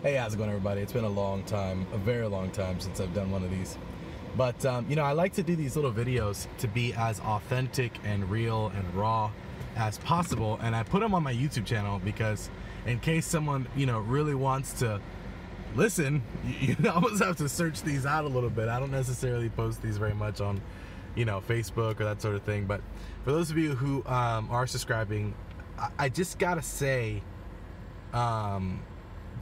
Hey, how's it going, everybody? It's been a long time, a very long time since I've done one of these. But, I like to do these little videos to be as authentic and real and raw as possible. And I put them on my YouTube channel because in case someone, really wants to listen, you almost have to search these out a little bit. I don't necessarily post these very much on, Facebook or that sort of thing. But for those of you who are subscribing, I just gotta say,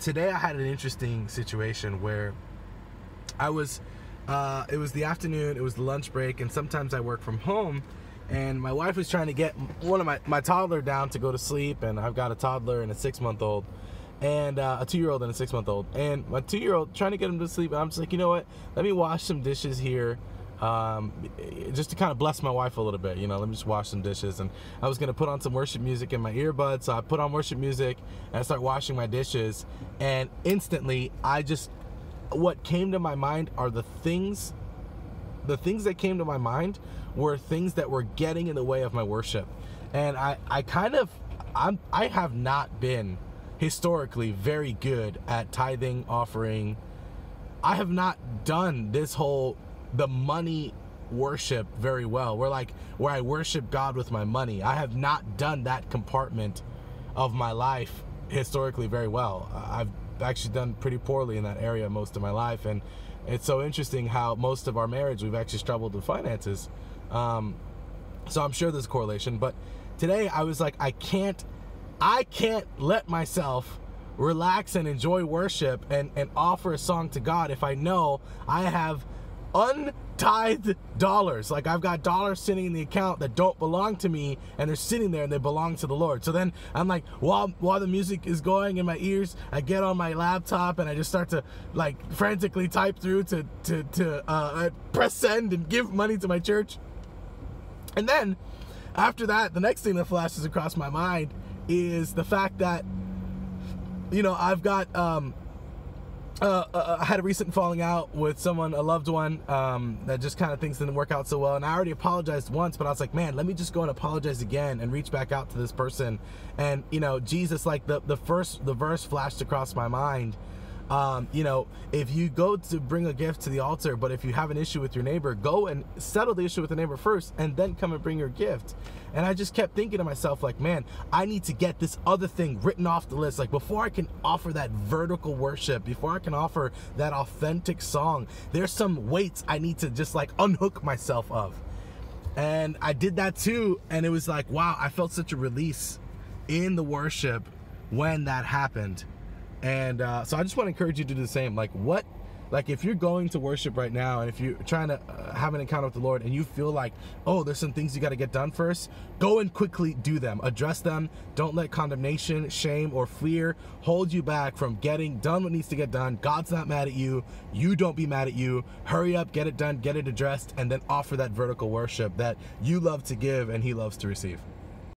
today I had an interesting situation where I was, it was the afternoon, it was the lunch break, and sometimes I work from home, and my wife was trying to get one of my toddler down to go to sleep, and I've got a toddler and a 6-month-old, and a 2-year-old and a 6-month-old, and my 2-year-old trying to get him to sleep, and I'm just like, you know what, let me wash some dishes here, just to kind of bless my wife a little bit, let me just wash some dishes. And I was gonna put on some worship music in my earbuds, so I put on worship music and I start washing my dishes, and instantly what came to my mind are the things that came to my mind were things that were getting in the way of my worship. And I have not been historically very good at tithing, offering. I have not done the money worship very well, where I worship God with my money. I have not done that compartment of my life historically very well. I've actually done pretty poorly in that area most of my life, and it's so interesting how most of our marriage we've actually struggled with finances. So I'm sure there's a correlation, but today I was like, I can't let myself relax and enjoy worship and offer a song to God if I know I have untithed dollars. Like, I've got dollars sitting in the account that don't belong to me, and they're sitting there and they belong to the Lord. So then I'm like, while the music is going in my ears, I get on my laptop and I just start to frantically type through to press send and give money to my church. And then after that, the next thing that flashes across my mind is the fact that I've got I had a recent falling out with someone, a loved one, that just kind of things didn't work out so well. And I already apologized once, but I was like, man, let me just go and apologize again and reach back out to this person. And, Jesus, the verse flashed across my mind. If you go to bring a gift to the altar, but if you have an issue with your neighbor, go and settle the issue with the neighbor first and then come and bring your gift. And I just kept thinking to myself, like, man, I need to get this other thing written off the list. Like, before I can offer that vertical worship, before I can offer that authentic song, there's some weights I need to just unhook myself of. And I did that too. And it was like, wow, I felt such a release in the worship when that happened. And so I just want to encourage you to do the same. If you're going to worship right now, and if you're trying to have an encounter with the Lord, and you feel like, oh, there's some things you got to get done first, go and quickly do them. Address them. Don't let condemnation, shame, or fear hold you back from getting done what needs to get done. God's not mad at you. You don't be mad at you. Hurry up, get it done, get it addressed, and then offer that vertical worship that you love to give and He loves to receive.